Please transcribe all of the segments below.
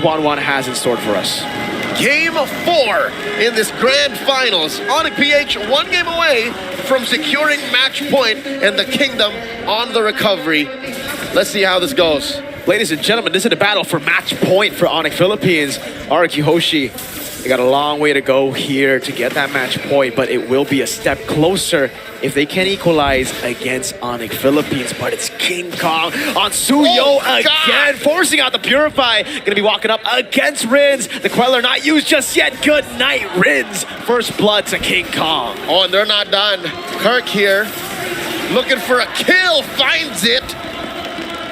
1-1 has in store for us. Game 4 in this grand finals. ONIC PH 1 game away from securing match point and the kingdom on the recovery. Let's see how this goes. Ladies and gentlemen, this is a battle for match point for ONIC Philippines. RRQ Hoshi, they got a long way to go here to get that match point, but it will be a step closer if they can equalize against ONIC Philippines. But it's King Kong on Suyo again, forcing out the Purify. Gonna be walking up against Rins. The Queller not used just yet. Good night, Rins. First blood to King Kong. Oh, and they're not done. Kirk here, looking for a kill, finds it.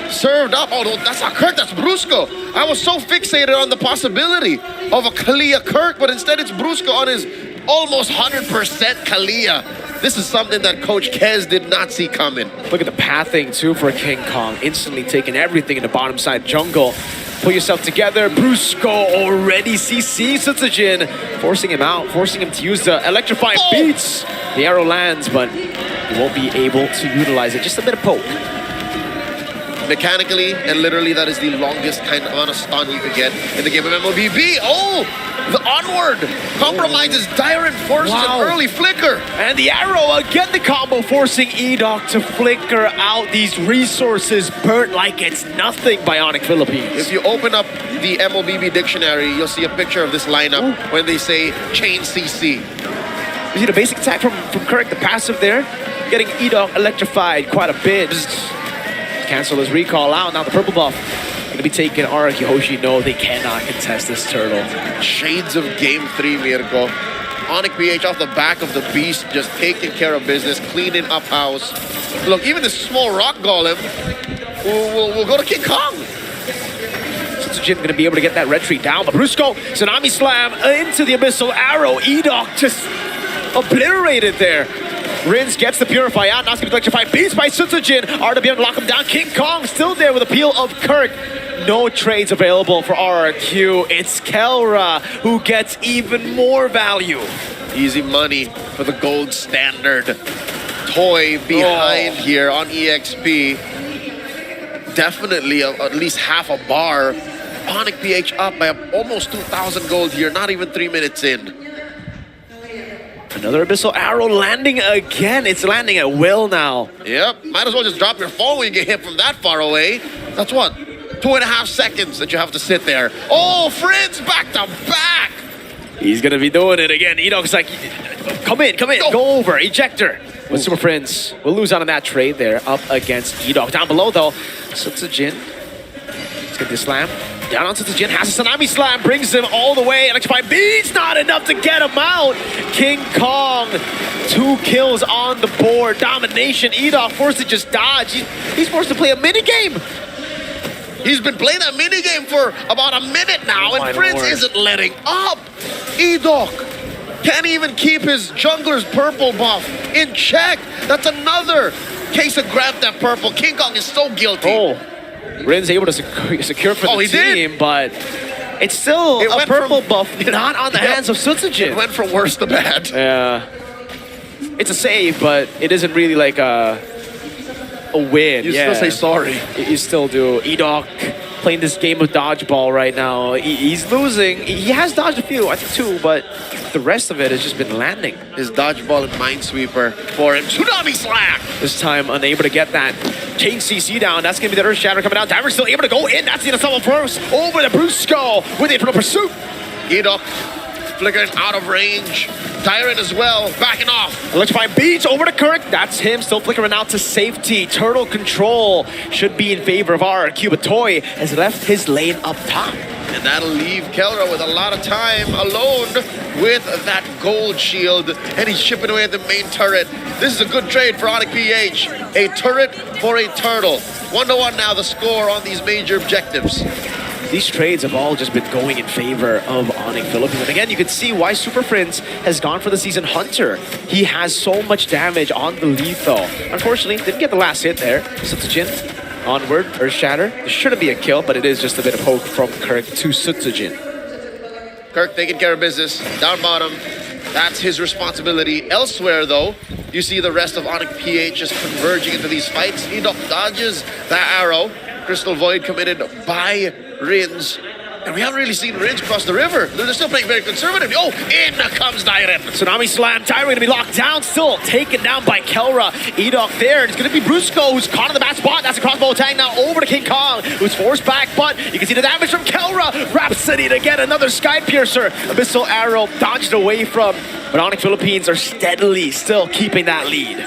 Served up. Oh, no, that's not Kirk, that's Brusco. I was so fixated on the possibility of a Kalia Kirk, but instead it's Brusco on his almost 100% Kalia. This is something that Coach Kez did not see coming. Look at the pathing, too, for King Kong. Instantly taking everything in the bottom side jungle. Pull yourself together. Brusco already CC Sutsujin, forcing him out, forcing him to use the electrifying beats. The arrow lands, but he won't be able to utilize it. Just a bit of poke. Mechanically and literally, that is the longest kind of stun you could get in the game of MLBB. Oh, the onward compromises Dyron, forces an early flicker. And the arrow, again the combo, forcing Edoc to flicker out these resources, burnt like it's nothing by ONIC Philippines. If you open up the MLBB dictionary, you'll see a picture of this lineup when they say chain CC. You see the basic attack from Kirk, the passive there, getting Edoc electrified quite a bit. Cancel his recall out. Now the purple buff going to be taken. RRQ Hoshi, no, they cannot contest this turtle. Shades of game 3, Mirko. ONIC PH off the back of the beast, just taking care of business, cleaning up house. Look, even this small rock golem will go to King Kong. Jin going to be able to get that red tree down, but Brusco, Tsunami Slam into the Abyssal Arrow. Edoc just obliterated there. Rins gets the Purify out, now it's going to be electrified. Beats by Sutsujin. RWM lock him down. King Kong still there with a peel of Kirk. No trades available for RRQ. It's Kelra who gets even more value. Easy money for the gold standard. Toy behind here on EXP. Definitely at least half a bar. ONIC PH up by almost 2,000 gold here, not even 3 minutes in. Another Abyssal Arrow landing again. It's landing at will now. Yep, might as well just drop your phone when you get hit from that far away. That's what, 2.5 seconds that you have to sit there. Oh, Fritz back to back. He's gonna be doing it again. Edoc's like, come in, go over, ejector. But Super Friends will lose out on that trade there up against Edoc. Down below though, Sutsujin. Let's get this slam. Down on Sutsujin, has a Tsunami Slam, brings him all the way. Electrify beats, not enough to get him out. King Kong, 2 kills on the board. Domination, Edoc forced to just dodge. He's forced to play a minigame. He's been playing that minigame for about a minute now, and Prince isn't letting up. Edoc can't even keep his jungler's purple buff in check. That's another case of grab that purple. King Kong is so guilty. Oh, Rin's able to secure for the team, but it's still a purple buff not on the hands of Sutsujin. It went from worse to bad. Yeah. It's a save, but it isn't really like a win. You still say sorry. You still do. Edoc playing this game of dodgeball right now. He's losing. He has dodged a few, I think 2, but the rest of it has just been landing. His dodgeball and minesweeper for him. Tsunami Slam! This time unable to get that chain CC down. That's going to be the Earth Shatter coming out. Diver's still able to go in. That's the Assault first. Over to Brusco with the Infernal Pursuit. Edoc flickering out of range. Tyron as well, backing off. Electrifying beats over to Kirk. That's him still flickering out to safety. Turtle control should be in favor of RRQ, but Toy has left his lane up top. And that'll leave Kelra with a lot of time alone with that gold shield. And he's chipping away at the main turret. This is a good trade for ONIC PH. A turret for a turtle. 1-1 now the score on these major objectives. These trades have all just been going in favor of ONIC Philippines. And again, you can see why Super Prince has gone for the Season Hunter. He has so much damage on the lethal. Unfortunately, didn't get the last hit there. Sutsujin, onward, Earth Shatter. There shouldn't be a kill, but it is just a bit of poke from Kirk to Sutsujin. Kirk taking care of business, down bottom. That's his responsibility. Elsewhere, though, you see the rest of ONIC PH just converging into these fights. Edoc dodges that arrow. Crystal Void committed by Rins. And we haven't really seen Ringe cross the river. They're still playing very conservative. Oh, in comes Dyren. Tsunami Slam. Dyren going to be locked down. Still taken down by Kelra. Edok there. It's going to be Brusco who's caught in the bad spot. That's a crossbow tag now over to King Kong, who's forced back. But you can see the damage from Kelra. Rhapsody to get another Sky Piercer. Abyssal Arrow dodged away from. But ONIC Philippines are steadily still keeping that lead.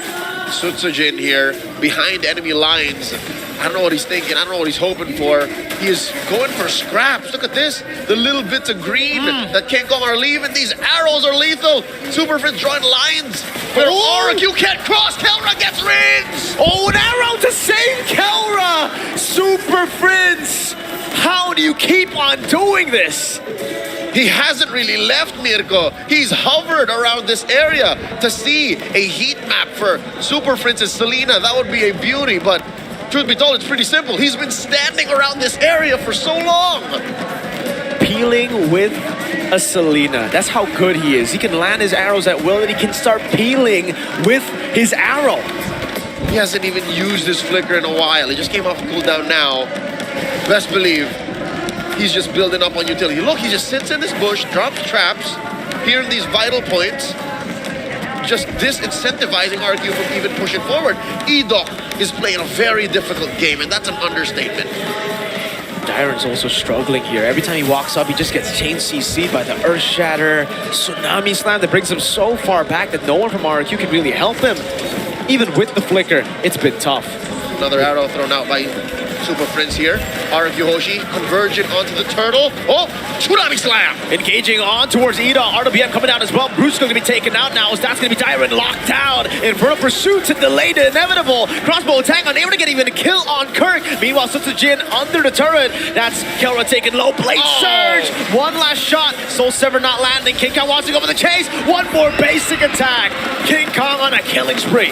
Sutsujin here behind enemy lines. I don't know what he's thinking. I don't know what he's hoping for. He is going for scraps. Look at this. The little bits of green that King Kong are leaving. These arrows are lethal. Super Friends drawing lines. But RRQ can't cross. Kelra gets rings. Oh, an arrow to save Kelra. Super Friends. How do you keep on doing this? He hasn't really left Mirko. He's hovered around this area to see a heat map for Super Princess Selena. That would be a beauty, but truth be told, it's pretty simple. He's been standing around this area for so long. Peeling with a Selena. That's how good he is. He can land his arrows at will and he can start peeling with his arrow. He hasn't even used his flicker in a while. He just came off cooldown now. Best believe he's just building up on utility. Look, he just sits in this bush, drops traps here in these vital points, just disincentivizing RRQ from even pushing forward. Edok is playing a very difficult game, and that's an understatement. Dyren's also struggling here. Every time he walks up, he just gets chain CC'd by the Earth Shatter, Tsunami Slam that brings him so far back that no one from RRQ can really help him. Even with the flicker, it's been tough. Another arrow thrown out by Super Prince here. RRQ Hoshi converging onto the turtle. Oh, Tsunami Slam! Engaging on towards Ida. RWM coming down as well. Brusco going to be taken out now. That's going to be Dyren locked down. Infernal Pursuit to delay the inevitable. Crossbow attack unable to get even a kill on Kirk. Meanwhile, Sutsujin under the turret. That's Kelra taking low. Blade Surge. One last shot. Soul Sever not landing. King Kong wants to go for the chase. One more basic attack. King Kong on a killing spree.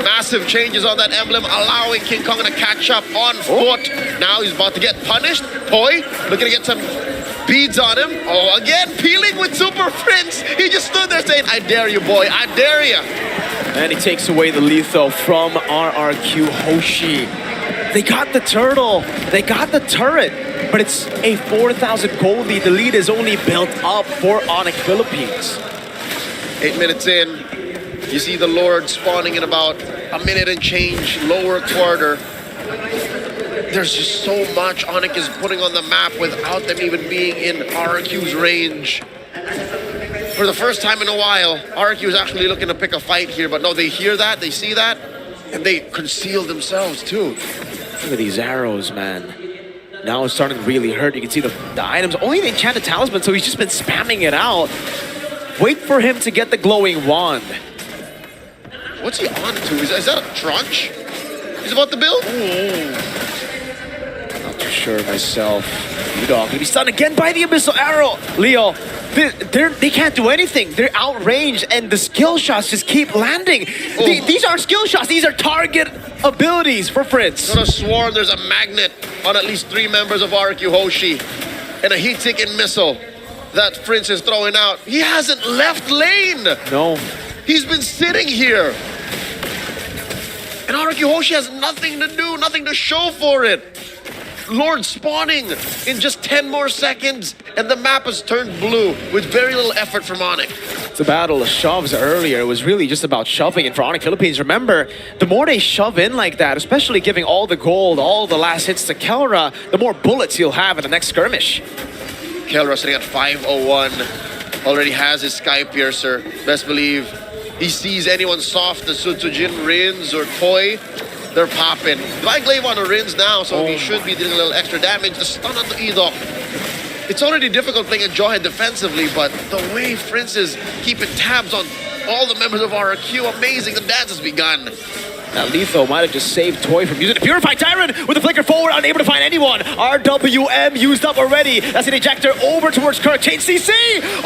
Massive changes on that emblem, allowing King Kong to catch up on foot. Now he's about to get punished. Toy looking to get some beads on him. Oh, again, peeling with Super Prince. He just stood there saying, I dare you, boy. I dare you. And he takes away the lethal from RRQ Hoshi. They got the turtle. They got the turret. But it's a 4,000 gold lead. The lead is only built up for ONIC Philippines. 8 minutes in. You see the Lord spawning in about a minute and change, lower quarter. There's just so much ONIC is putting on the map without them even being in RRQ's range. For the first time in a while, RRQ is actually looking to pick a fight here, but no, they hear that, they see that, and they conceal themselves too. Look at these arrows, man. Now it's starting to really hurt. You can see the items, only the enchanted talisman, so he's just been spamming it out. Wait for him to get the glowing wand. What's he on to? Is that a trunch? He's about to build? Not too sure myself. Udog gonna be stunned again by the Abyssal Arrow. Leo, they can't do anything. They're outranged, and the skill shots just keep landing. These aren't skill shots. These are target abilities for Fritz. I could have sworn there's a magnet on at least 3 members of RRQ Hoshi and a heat-seeking missile that Fritz is throwing out. He hasn't left lane. No. He's been sitting here. And RRQ Hoshi has nothing to do, nothing to show for it. Lord spawning in just 10 more seconds, and the map has turned blue with very little effort from ONIC. It's a battle of shoves earlier. It was really just about shoving. And for ONIC Philippines, remember, the more they shove in like that, especially giving all the gold, all the last hits to Kelra, the more bullets he'll have in the next skirmish. Kelra sitting at 501, already has his Sky Piercer. Best believe he sees anyone soft, the Sutsujin, Rins, or Toy, they're popping. Divine Glaive on the Rins now, so he should be dealing a little extra damage. The stun on the Edok. It's already difficult playing a Jawhead defensively, but the way Prince is keeping tabs on all the members of RRQ, amazing. The dance has begun. That lethal might have just saved Toy from using it. Purify Dyren with the flicker forward, unable to find anyone. RWM used up already. That's an ejector over towards Kirk. Change CC.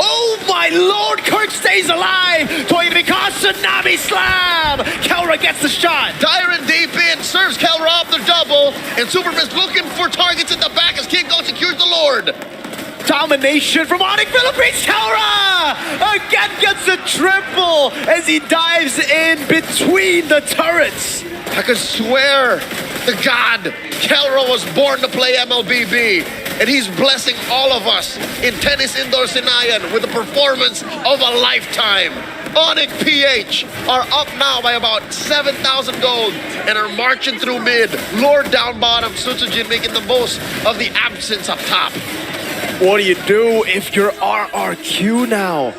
Oh my lord, Kirk stays alive. Toy gonna be caught. Tsunami Slam. Kelra gets the shot. Dyren deep in, serves Kelra up the double, and Superfist looking for targets in the back as King Kong secures the Lord. Domination from ONIC Philippines. Kelra again gets a triple as he dives in between the turrets. I could swear to God, Kelra was born to play MLBB. and he's blessing all of us in Tennis Indoor Sinayan with a performance of a lifetime. ONIC PH are up now by about 7,000 gold and are marching through mid. Lord down bottom, Sutsujin making the most of the absence up top. What do you do if you're RRQ now?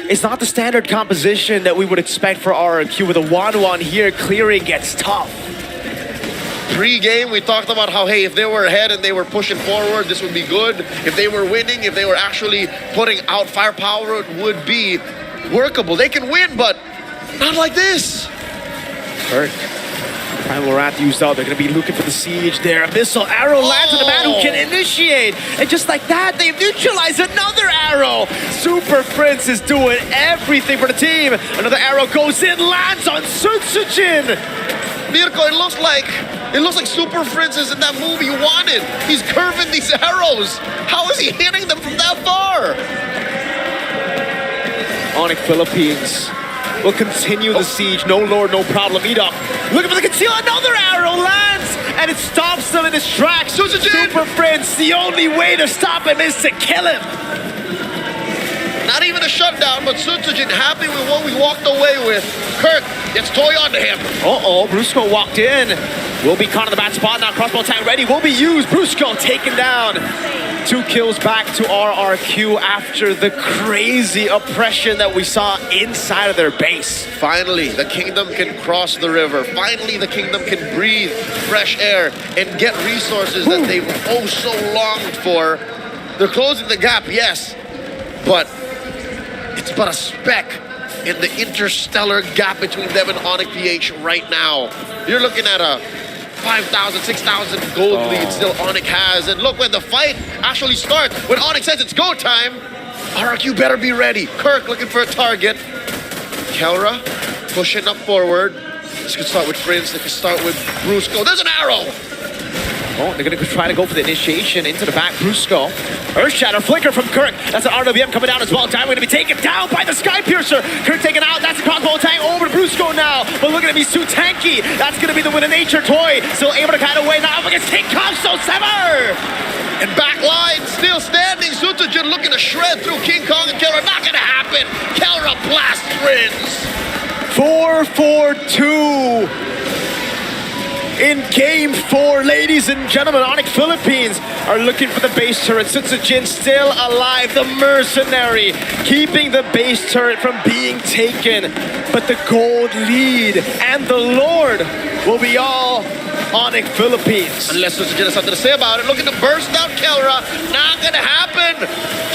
It's not the standard composition that we would expect for RRQ. With a 1-1 here, clearing gets tough. Pre-game, we talked about how, hey, if they were ahead and they were pushing forward, this would be good. If they were winning, if they were actually putting out firepower, it would be workable. They can win, but not like this. Kirk. Primal Wrath used out. They're going to be looking for the siege there. Abyssal arrow lands on the man who can initiate. And just like that, they neutralize another arrow. Super Prince is doing everything for the team. Another arrow goes in, lands on Sutsujin. Mirko, it looks like Super Prince is in that movie you wanted. He's curving these arrows. How is he hitting them from that far? ONIC Philippines will continue the siege. No lord, no problem. Edok looking for the conceal. Another arrow lands, and it stops them in his tracks. Super Prince, the only way to stop him is to kill him. Not even a shutdown, but Sutsujin happy with what we walked away with. Kirk gets Toy onto him. Uh-oh, Brusco walked in. Will be caught in the bad spot now. Crossbow tank ready. Will be used. Brusco taken down. 2 kills back to RRQ after the crazy oppression that we saw inside of their base. Finally, the kingdom can cross the river. Finally, the kingdom can breathe fresh air and get resources that they've oh so longed for. They're closing the gap, yes, but it's but a speck in the interstellar gap between them and ONIC PH right now. You're looking at a 5,000, 6,000 gold lead still ONIC has. And look, when the fight actually starts, when ONIC says it's go time, RRQ better be ready. Kirk looking for a target. Kelra pushing up forward. This could start with Prince. They could start with Brusco. There's an arrow. Oh, they're going to try to go for the initiation into the back. Brusco. Earthshatter flicker from Kirk. That's an RWM coming down as well. Time going to be taken down by the Sky Piercer. Kirk taken out. That's a crossbow tank over to Brusco now. But look at him. He's too tanky. That's going to be the win of nature toy. Still able to kind of away now up against King Kong. So sever. And back line still standing. Sutsujin looking to shred through King Kong and Kelra. Not going to happen. Kelra blast wins. 4-4-2. In game 4, ladies and gentlemen, ONIC Philippines are looking for the base turret. Sutsujin still alive, the mercenary, keeping the base turret from being taken. But the gold lead and the Lord will be all ONIC Philippines. Unless Sutsujin has something to say about it. Looking to burst out Kelra. Not going to happen.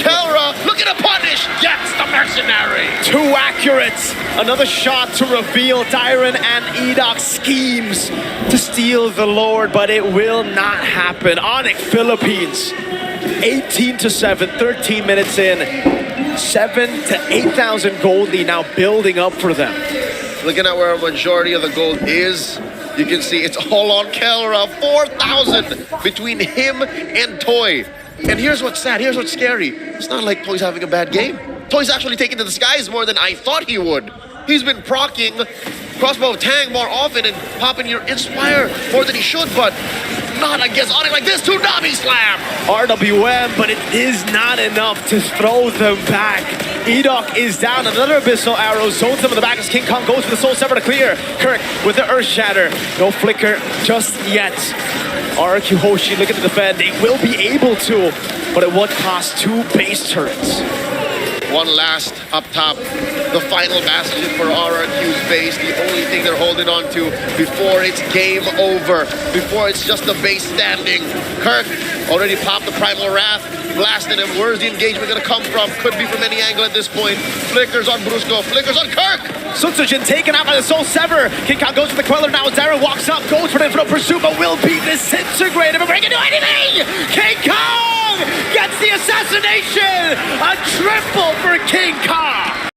Kelra looking to punish. Gets the mercenary. Too accurate. Another shot to reveal Dyron and Edok's schemes to steal the Lord, but it will not happen. ONIC Philippines, 18-7, 13 minutes in, 7,000 to 8,000 gold lead now building up for them. Looking at where a majority of the gold is, you can see it's all on Kelra. 4,000 between him and Toy. And here's what's sad, here's what's scary. It's not like Toy's having a bad game. Toy's actually taking to the skies more than I thought he would. He's been proccing crossbow tang more often and popping your Inspire more than he should, but not against ONIC like this. 2 Navi slam. RWM, but it is not enough to throw them back. Edok is down. Another Abyssal arrow zones him in the back as King Kong goes for the Soul Sever to clear. Kirk with the Earth Shatter. No flicker just yet. RRQ Hoshi looking to defend. They will be able to, but at what cost? 2 base turrets. One last up top, the final bastion for RRQ's base, the only thing they're holding on to before it's game over, before it's just the base standing. Kirk already popped the Primal Wrath, blasted him. Where's the engagement gonna come from? Could be from any angle at this point. Flickers on Brusco, flickers on Kirk! Sutsujin taken out by the Soul Sever. King Kong goes for the Queller now as Darren walks up, goes for the infinite pursuit, but will be disintegrated before he can do anything! King Kong gets the assassination! A triple for King Kong!